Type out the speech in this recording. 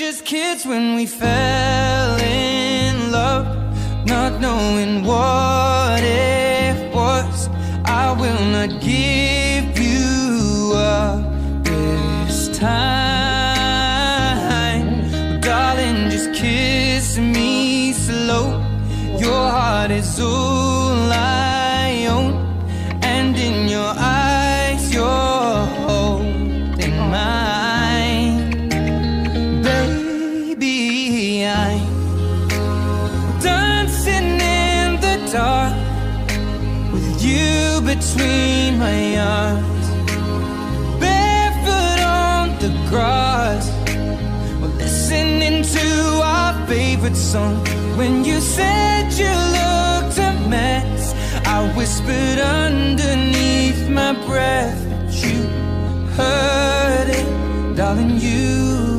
just kids when we fell in love, not knowing what it was. I will not give you up this time. But darling, just kiss me slow. Your heart is all I own, and in your eyes you're holding mine. Baby, I'm dancing in the dark with you between my arms, barefoot on the grass. We're listening to our favorite song. When you said you looked a mess, I whispered underneath my breath that you heard it, darling. You